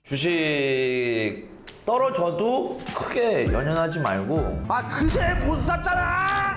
주식 떨어져도 크게 연연하지 말고. 아, 그새 못 샀잖아!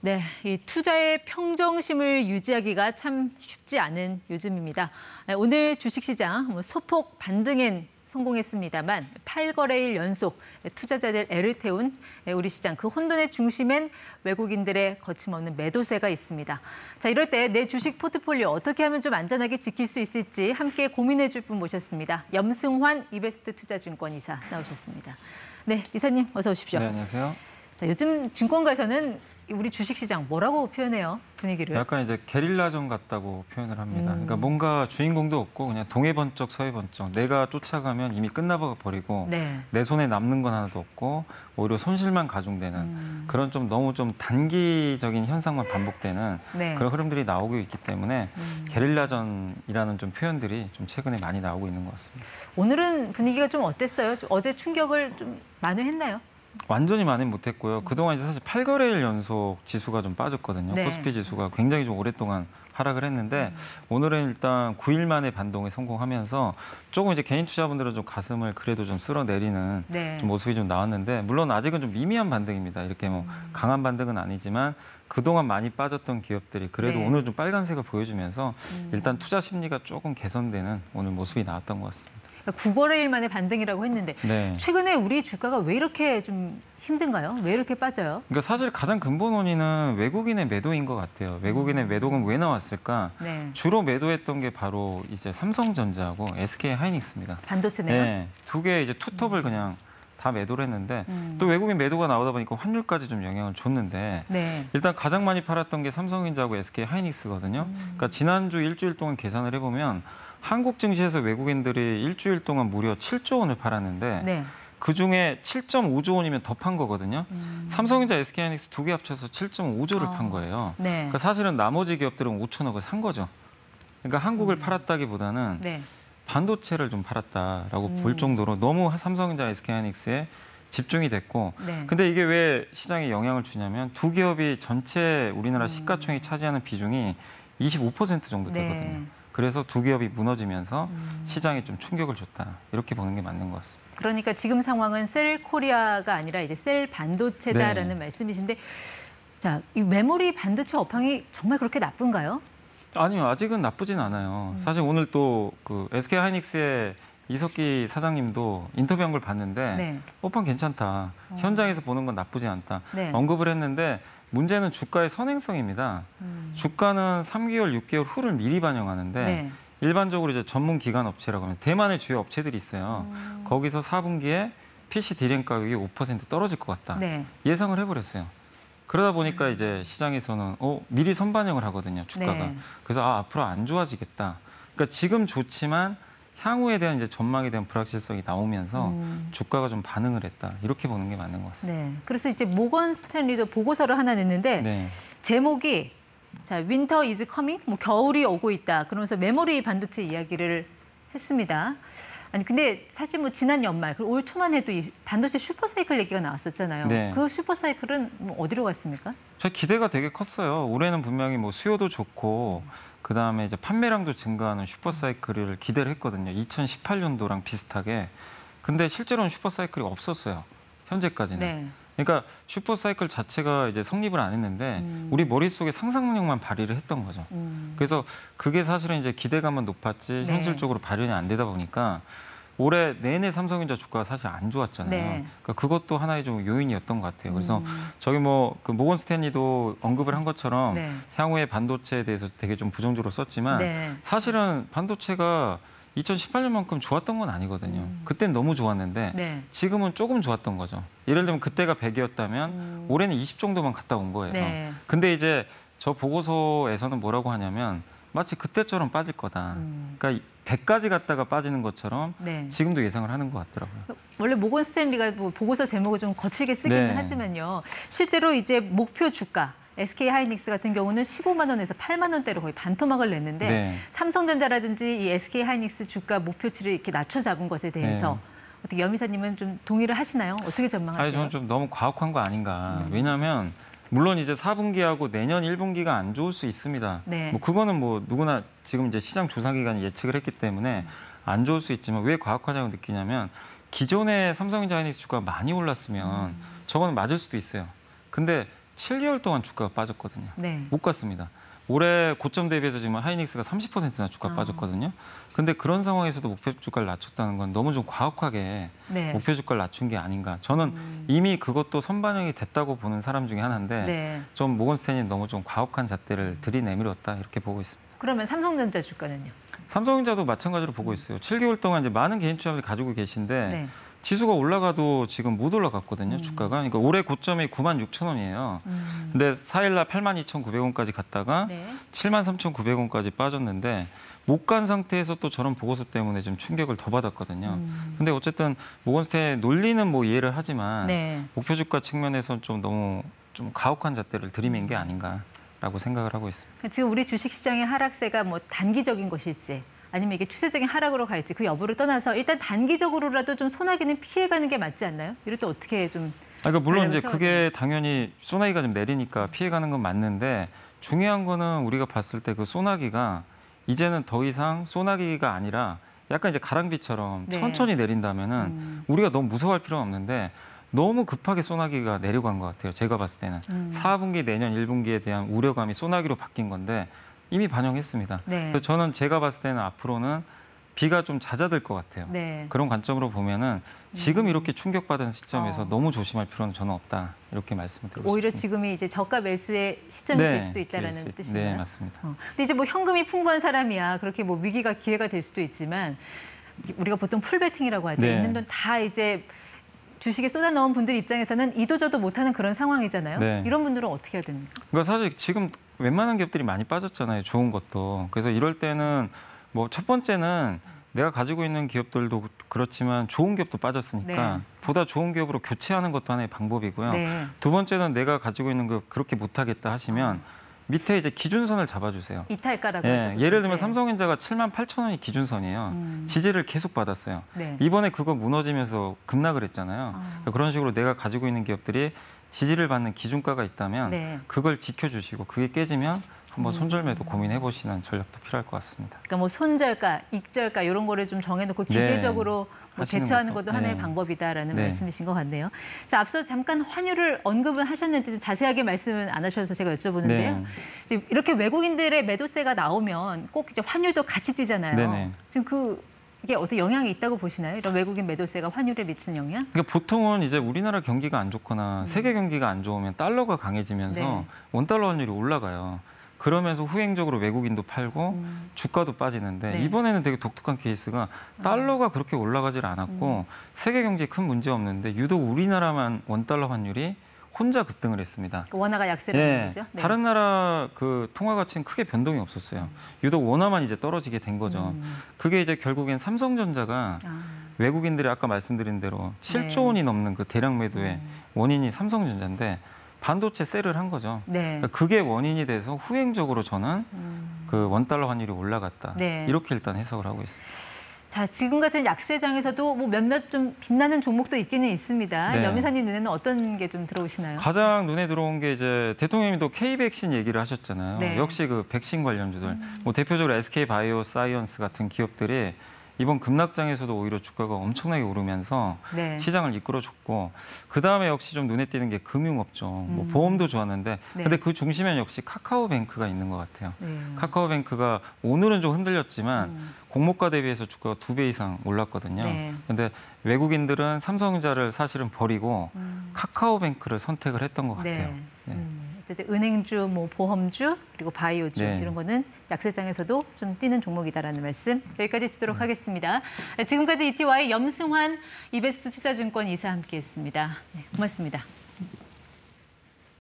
네, 이 투자의 평정심을 유지하기가 참 쉽지 않은 요즘입니다. 오늘 주식시장 소폭 반등엔 성공했습니다만 8거래일 연속 투자자들 애를 태운 우리 시장, 그 혼돈의 중심엔 외국인들의 거침없는 매도세가 있습니다. 자, 이럴 때 내 주식 포트폴리오 어떻게 하면 좀 안전하게 지킬 수 있을지 함께 고민해 줄 분 모셨습니다. 염승환 이베스트 투자증권 이사 나오셨습니다. 네, 이사님 어서 오십시오. 네, 안녕하세요. 자, 요즘 증권가에서는 우리 주식시장 뭐라고 표현해요, 분위기를? 약간 이제 게릴라전 같다고 표현을 합니다. 그러니까 뭔가 주인공도 없고 그냥 동해번쩍 서해번쩍 내가 쫓아가면 이미 끝나버리고 네. 내 손에 남는 건 하나도 없고 오히려 손실만 가중되는 그런 좀 너무 좀 단기적인 현상만 반복되는 네. 그런 흐름들이 나오고 있기 때문에 게릴라전이라는 좀 표현들이 좀 최근에 많이 나오고 있는 것 같습니다. 오늘은 분위기가 좀 어땠어요? 어제 충격을 좀 만회했나요? 완전히 많이는 못했고요. 그동안 이제 사실 8거래일 연속 지수가 좀 빠졌거든요. 네. 코스피 지수가 굉장히 좀 오랫동안 하락을 했는데 오늘은 일단 9일 만에 반동에 성공하면서 조금 이제 개인 투자분들은 좀 가슴을 그래도 좀 쓸어내리는 네. 좀 모습이 좀 나왔는데 물론 아직은 좀 미미한 반등입니다. 이렇게 뭐 강한 반등은 아니지만 그동안 많이 빠졌던 기업들이 그래도 네. 오늘 좀 빨간색을 보여주면서 일단 투자 심리가 조금 개선되는 오늘 모습이 나왔던 것 같습니다. 9거래일 만에 반등이라고 했는데 네. 최근에 우리 주가가 왜 이렇게 좀 힘든가요? 왜 이렇게 빠져요? 그러니까 사실 가장 근본 원인은 외국인의 매도인 것 같아요. 외국인의 매도는 왜 나왔을까? 네. 주로 매도했던 게 바로 이제 삼성전자하고 SK 하이닉스입니다. 반도체네요. 네, 두 개 이제 투톱을 그냥 다 매도를 했는데 또 외국인 매도가 나오다 보니까 환율까지 좀 영향을 줬는데 네. 일단 가장 많이 팔았던 게 삼성전자하고 SK 하이닉스거든요. 그러니까 지난주 일주일 동안 계산을 해보면 한국 증시에서 외국인들이 일주일 동안 무려 7조 원을 팔았는데 네. 그중에 7.5조 원이면 더 판 거거든요. 삼성전자, SK하이닉스 두 개 합쳐서 7.5조를 판 거예요. 네. 그러니까 사실은 나머지 기업들은 5천억을 산 거죠. 그러니까 한국을 팔았다기보다는 네. 반도체를 좀 팔았다라고 볼 정도로 너무 삼성전자, SK하이닉스에 집중이 됐고 네. 근데 이게 왜 시장에 영향을 주냐면 두 기업이 전체 우리나라 시가총액이 차지하는 비중이 25% 정도 되거든요. 네. 그래서 두 기업이 무너지면서 시장에 좀 충격을 줬다. 이렇게 보는 게 맞는 것 같습니다. 그러니까 지금 상황은 셀 코리아가 아니라 이제 셀 반도체다라는 네. 말씀이신데, 자, 이 메모리 반도체 업황이 정말 그렇게 나쁜가요? 아니요, 아직은 나쁘진 않아요. 사실 오늘 또 그 SK 하이닉스의 이석기 사장님도 인터뷰한 걸 봤는데 네. 업황 괜찮다. 현장에서 보는 건 나쁘지 않다. 네. 언급을 했는데 문제는 주가의 선행성입니다. 주가는 3개월, 6개월 후를 미리 반영하는데 네. 일반적으로 이제 전문 기관 업체라고 하면 대만의 주요 업체들이 있어요. 거기서 4분기에 PC 디램 가격이 5% 떨어질 것 같다. 네. 예상을 해버렸어요. 그러다 보니까 이제 시장에서는 미리 선반영을 하거든요, 주가가. 네. 그래서 앞으로 안 좋아지겠다. 그러니까 지금 좋지만 향후에 대한 이제 전망에 대한 불확실성이 나오면서 주가가 좀 반응을 했다. 이렇게 보는 게 맞는 것 같습니다. 네. 그래서 이제 모건 스탠리도 보고서를 하나 냈는데 네. 제목이 자, 윈터 이즈 커밍? 뭐 겨울이 오고 있다. 그러면서 메모리 반도체 이야기를 했습니다. 아니 근데 사실 뭐 지난 연말 그리고 올 초만 해도 이 반도체 슈퍼사이클 얘기가 나왔었잖아요. 네. 그 슈퍼사이클은 뭐 어디로 갔습니까? 제 기대가 되게 컸어요. 올해는 분명히 뭐 수요도 좋고 그다음에 이제 판매량도 증가하는 슈퍼사이클을 기대를 했거든요. 2018년도랑 비슷하게. 근데 실제로는 슈퍼사이클이 없었어요. 현재까지는. 네. 그러니까 슈퍼사이클 자체가 이제 성립을 안 했는데 우리 머릿속에 상상력만 발휘를 했던 거죠. 그래서 그게 사실은 이제 기대감은 높았지 네. 현실적으로 발현이 안 되다 보니까 올해 내내 삼성전자 주가가 사실 안 좋았잖아요. 네. 그러니까 그것도 하나의 좀 요인이었던 것 같아요. 그래서 저기 뭐 그 모건 스탠리도 언급을 한 것처럼 네. 향후에 반도체에 대해서 되게 좀 부정적으로 썼지만 네. 사실은 반도체가 2018년만큼 좋았던 건 아니거든요. 그땐 너무 좋았는데 네. 지금은 조금 좋았던 거죠. 예를 들면 그때가 100이었다면 올해는 20 정도만 갔다 온 거예요. 네. 근데 이제 저 보고서에서는 뭐라고 하냐면 마치 그때처럼 빠질 거다. 그러니까 100까지 갔다가 빠지는 것처럼 네. 지금도 예상을 하는 것 같더라고요. 원래 모건 스탠리가 뭐 보고서 제목을 좀 거칠게 쓰기는 네. 하지만요. 실제로 이제 목표 주가 SK 하이닉스 같은 경우는 15만 원에서 8만 원대로 거의 반토막을 냈는데 네. 삼성전자라든지 이 SK 하이닉스 주가 목표치를 이렇게 낮춰 잡은 것에 대해서 어떻게 염 이사님은 좀 동의를 하시나요? 어떻게 전망하세요? 아니, 저는 좀 너무 과혹한 거 아닌가. 왜냐하면 물론 이제 4분기하고 내년 1분기가 안 좋을 수 있습니다. 네. 뭐 그거는 뭐 누구나 지금 이제 시장 조사 기관이 예측을 했기 때문에 안 좋을 수 있지만 왜 과학화냐고 느끼냐면 기존의 삼성전자 하이닉스 주가가 많이 올랐으면 저거는 맞을 수도 있어요. 근데 7개월 동안 주가가 빠졌거든요. 네. 못 갔습니다. 올해 고점 대비해서 지금 하이닉스가 30%나 주가 빠졌거든요. 근데 그런 상황에서도 목표 주가를 낮췄다는 건 너무 좀 과학하게 네. 목표 주가를 낮춘 게 아닌가. 저는 이미 그것도 선반영이 됐다고 보는 사람 중에 하나인데 네. 좀 모건스탠이 너무 좀 과학한 잣대를 들이내밀었다 이렇게 보고 있습니다. 그러면 삼성전자 주가는요? 삼성전자도 마찬가지로 보고 있어요. 7개월 동안 이제 많은 개인 투자를 가지고 계신데 네. 지수가 올라가도 지금 못 올라갔거든요. 주가가. 그러니까 올해 고점이 96,000원이에요. 근데 4일날 82,900원까지 갔다가 네. 73,900원까지 빠졌는데 못 간 상태에서 또 저런 보고서 때문에 좀 충격을 더 받았거든요. 근데 어쨌든 모건스탠의 논리는 뭐 이해를 하지만 네. 목표 주가 측면에서는 좀 너무 좀 가혹한 잣대를 들이민 게 아닌가라고 생각을 하고 있습니다. 지금 우리 주식시장의 하락세가 뭐 단기적인 것일지 아니면 이게 추세적인 하락으로 갈지 그 여부를 떠나서 일단 단기적으로라도 좀 소나기는 피해가는 게 맞지 않나요? 이럴 때 어떻게 좀 그러니까 물론 이제 전략을 그게 당연히 소나기가 좀 내리니까 피해가는 건 맞는데 중요한 거는 우리가 봤을 때 그 소나기가 이제는 더 이상 소나기가 아니라 약간 이제 가랑비처럼 네. 천천히 내린다면은 우리가 너무 무서워할 필요는 없는데 너무 급하게 소나기가 내려간 것 같아요. 제가 봤을 때는 4분기 내년 1분기에 대한 우려감이 소나기로 바뀐 건데 이미 반영했습니다. 네. 그래서 저는 제가 봤을 때는 앞으로는 비가 좀 잦아들 것 같아요. 네. 그런 관점으로 보면은 지금 이렇게 충격받은 시점에서 너무 조심할 필요는 저는 없다 이렇게 말씀을 드리고 오히려 싶습니다. 지금이 이제 저가 매수의 시점이 될 수도 있다라는 뜻인가요? 네, 맞습니다. 근데 이제 뭐 현금이 풍부한 사람이야 그렇게 뭐 위기가 기회가 될 수도 있지만 우리가 보통 풀베팅이라고 하죠. 네. 있는 돈 다 이제 주식에 쏟아 넣은 분들 입장에서는 이도저도 못하는 그런 상황이잖아요. 네. 이런 분들은 어떻게 해야 됩니까? 그러니까 사실 지금 웬만한 기업들이 많이 빠졌잖아요. 좋은 것도. 그래서 이럴 때는 뭐 첫 번째는 내가 가지고 있는 기업들도 그렇지만 좋은 기업도 빠졌으니까 네. 보다 좋은 기업으로 교체하는 것도 하나의 방법이고요. 네. 두 번째는 내가 가지고 있는 거 그렇게 못하겠다 하시면 밑에 이제 기준선을 잡아주세요. 이탈가라고 예, 하죠. 예를 들면 네. 삼성전자가 78,000원이 기준선이에요. 지지를 계속 받았어요. 네. 이번에 그거 무너지면서 급락을 했잖아요. 그런 식으로 내가 가지고 있는 기업들이 지지를 받는 기준가가 있다면 네. 그걸 지켜주시고 그게 깨지면 한번 손절매도 고민해 보시는 전략도 필요할 것 같습니다. 그러니까 뭐 손절가, 익절가 이런 거를 좀 정해놓고 기계적으로 뭐 하시는 대처하는 것도. 것도 하나의 네. 방법이다라는 네. 말씀이신 것 같네요. 자, 앞서 잠깐 환율을 언급을 하셨는데 좀 자세하게 말씀은 안 하셔서 제가 여쭤보는데요. 네. 이렇게 외국인들의 매도세가 나오면 꼭 이제 환율도 같이 뛰잖아요. 네네. 지금 이게 어떻게 영향이 있다고 보시나요? 이런 외국인 매도세가 환율에 미치는 영향? 그러니까 보통은 이제 우리나라 경기가 안 좋거나 세계 경기가 안 좋으면 달러가 강해지면서 네. 원달러 환율이 올라가요. 그러면서 후행적으로 외국인도 팔고 주가도 빠지는데 네. 이번에는 되게 독특한 케이스가 달러가 그렇게 올라가질 않았고 세계 경제에 큰 문제 없는데 유독 우리나라만 원달러 환율이 혼자 급등을 했습니다. 원화가 약세라는 예, 거죠? 네. 다른 나라 그 통화 가치는 크게 변동이 없었어요. 유독 원화만 이제 떨어지게 된 거죠. 그게 이제 결국엔 삼성전자가 외국인들이 아까 말씀드린 대로 7조 원이 넘는 그 대량 매도의 원인이 삼성전자인데 반도체 셀을 한 거죠. 네. 그러니까 그게 원인이 돼서 후행적으로 저는 그 원달러 환율이 올라갔다. 네. 이렇게 일단 해석을 하고 있습니다. 자, 지금 같은 약세장에서도 뭐 몇몇 좀 빛나는 종목도 있기는 있습니다. 네. 염희사님 눈에는 어떤 게 좀 들어오시나요? 가장 눈에 들어온 게 이제 대통령님도 K-백신 얘기를 하셨잖아요. 네. 역시 그 백신 관련주들, 뭐 대표적으로 SK 바이오사이언스 같은 기업들이 이번 급락장에서도 오히려 주가가 엄청나게 오르면서 네. 시장을 이끌어줬고 그 다음에 역시 좀 눈에 띄는 게 금융업종, 뭐 보험도 좋았는데 네. 근데 그 중심에는 역시 카카오뱅크가 있는 것 같아요. 네. 카카오뱅크가 오늘은 좀 흔들렸지만 공모가 대비해서 주가가 2배 이상 올랐거든요. 네. 근데 외국인들은 삼성전자를 사실은 버리고 카카오뱅크를 선택을 했던 것 같아요. 네. 네. 어쨌든 은행주, 뭐 보험주, 그리고 바이오주 네. 이런 거는 약세장에서도 좀 뛰는 종목이다라는 말씀 여기까지 듣도록 하겠습니다. 지금까지 ETY 염승환 이베스트 투자증권 이사 함께했습니다. 네, 고맙습니다.